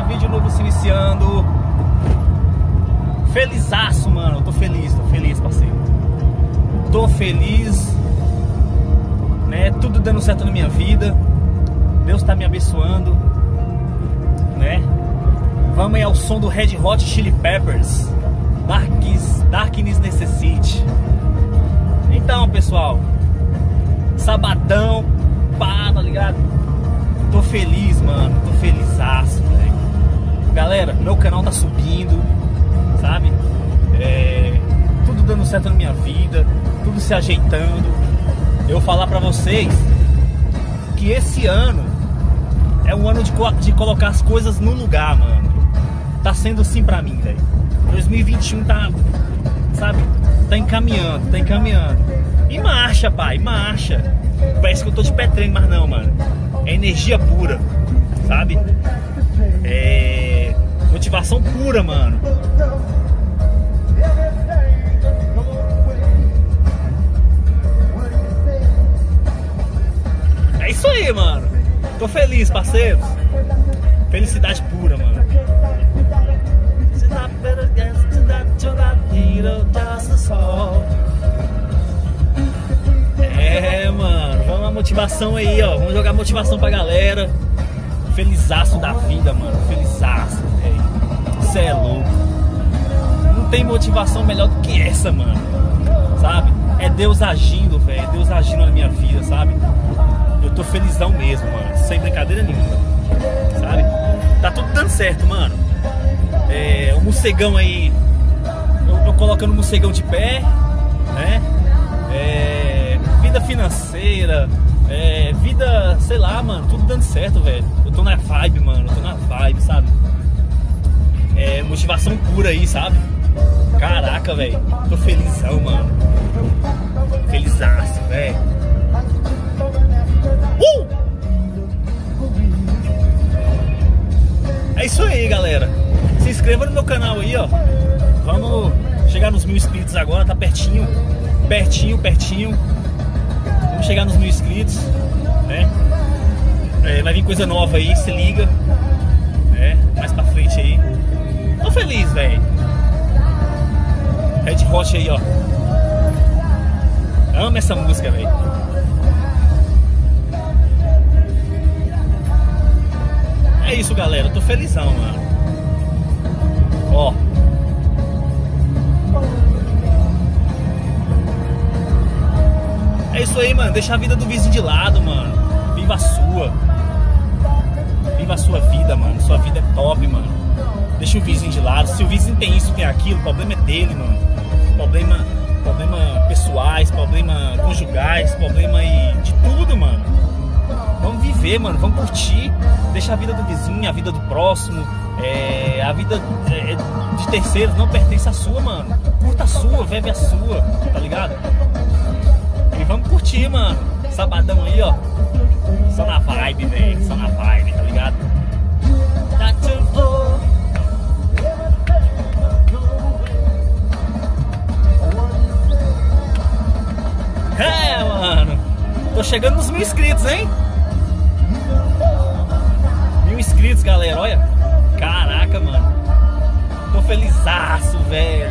vídeo novo se iniciando. Felizaço, mano. Tô feliz, parceiro. Tô feliz, né? Tudo dando certo na minha vida. Deus tá me abençoando, né? Vamos aí ao som do Red Hot Chili Peppers, Darkness Necessity. Então, pessoal, sabadão, pá, tá ligado? Tô feliz, mano. Tô felizaço, velho. Galera, meu canal tá subindo, sabe? Tudo dando certo na minha vida, tudo se ajeitando. Eu vou falar pra vocês que esse ano é um ano de colocar as coisas no lugar, mano. Tá sendo assim pra mim, velho. 2021 tá, sabe? Tá encaminhando. E marcha, pai, marcha. Parece que eu tô de pé treino, mas não, mano. É energia pura, sabe? É motivação pura, mano. É isso aí, mano. Tô feliz, parceiros. Felicidade pura, mano. Mano, vamos na motivação aí, ó. Vamos jogar motivação pra galera. Felizaço da vida, mano. Felizaço, velho. Cê é louco. Não tem motivação melhor do que essa, mano. Sabe? É Deus agindo, velho. É Deus agindo na minha vida, sabe? Eu tô felizão mesmo, mano. Sem brincadeira nenhuma. Sabe? Tá tudo dando certo, mano. O morcegão aí, eu colocando o morcegão de pé, né? Vida financeira, vida, sei lá, mano, tudo dando certo, velho. Eu tô na vibe, mano, sabe? Motivação pura aí, sabe? Caraca, velho, tô felizão, mano. Felizaço, velho. É isso aí, galera. Se inscreva no meu canal aí, ó. Vamos chegar nos 1000 inscritos agora, tá pertinho. Vamos chegar nos 1000 inscritos, né? Vai vir coisa nova aí, se liga, né? Mais pra frente aí. Tô feliz, velho. Red Hot aí, ó. Amo essa música, velho. É isso, galera. Eu tô felizão, mano. Ó. É isso aí, mano. Deixa a vida do vizinho de lado, mano. Viva a sua. Viva a sua vida, mano. Sua vida é top, mano. Deixa o vizinho de lado. Se o vizinho tem isso, tem aquilo, o problema é dele, mano. Problema pessoais, problema conjugais, problema aí de tudo, mano. Vamos viver, mano. Vamos curtir. Deixa a vida do vizinho, a vida do próximo. A vida de terceiros não pertence à sua, mano. Curta a sua, vive a sua, tá ligado? E vamos curtir, mano. Sabadão aí, ó. Só na vibe, velho. Só na vibe, tá ligado? Mano. Tô chegando nos 1000 inscritos, hein? 1000 inscritos, galera, olha. Caraca, mano. Tô felizaço, velho.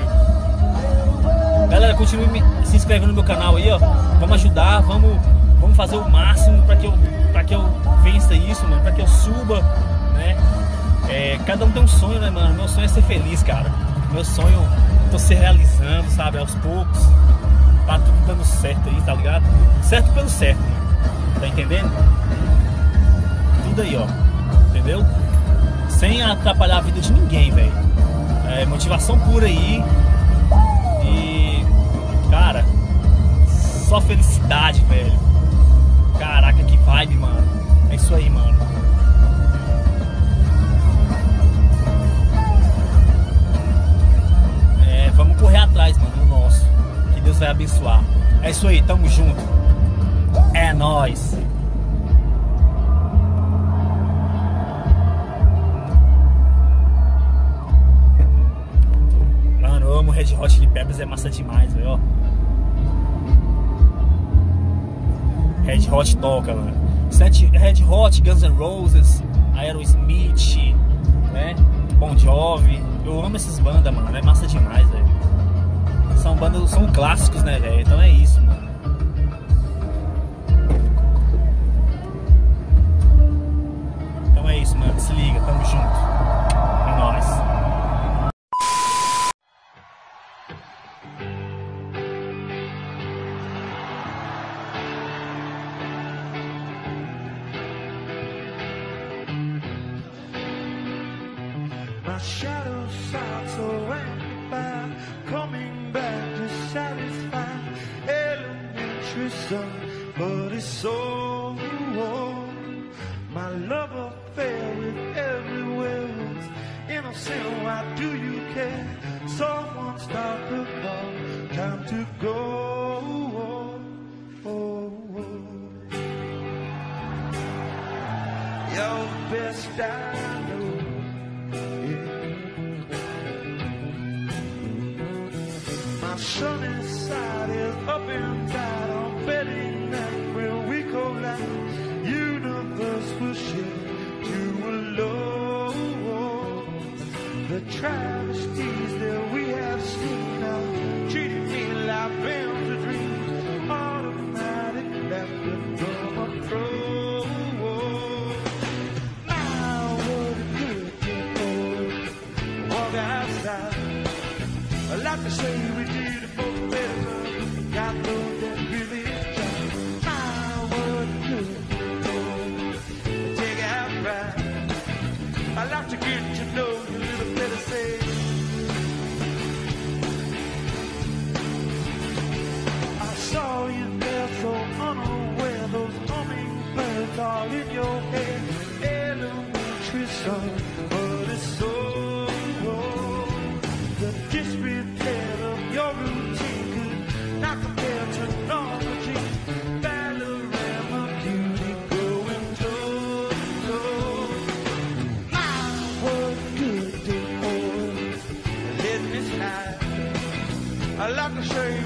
Galera, continue se inscrevendo no meu canal aí, ó. Vamos ajudar, vamos fazer o máximo pra que eu vença isso, mano. Pra que eu suba, né? Cada um tem um sonho, né, mano? Meu sonho é ser feliz, cara. Meu sonho, tô se realizando, sabe? Aos poucos. Tá tudo dando certo aí, tá ligado? Certo pelo certo, mano. Tá entendendo? Tudo aí, ó. Entendeu? Sem atrapalhar a vida de ninguém, velho. Motivação pura aí. E, cara, só felicidade, velho. Caraca, que vibe, mano. É isso aí, mano. Vamos correr atrás, mano, no nosso. Que Deus vai abençoar. É isso aí, tamo junto. É nóis. Mano, eu amo Red Hot Chili Peppers, é massa demais, velho. Red Hot toca, mano. Red Hot, Guns N' Roses, Aerosmith, né? Love. Eu amo essas bandas, mano. É massa demais, velho. São bandas, são clássicos, né, velho? Então é isso, mano. Então é isso, mano. Se liga, tamo junto. É nóis. My shadow starts so amplified, coming back to satisfy elementary sun, but it's so my love affair with everywhere was innocent. Why do you care? Someone stop the clock, time to go. You're the best I know. My sunny side is up inside. I'm betting that when we collide, universe will shift to a low. The travesties that we have seen are treating me like films a dream. Automatic left and from a pro. Now what a good thing for walk outside. I like to say we did it for better. Got those that really try. My what a good thing. Take out pride. I like to get to know you a little better. Say I saw you there so unaware. Those humming birds all in your head. Elementary sun, but it's so. The disrepair of your routine could not compare to normal dreams. Panorama beauty going toe to toe. My, what a good day, boy. Let me slide. I like to show you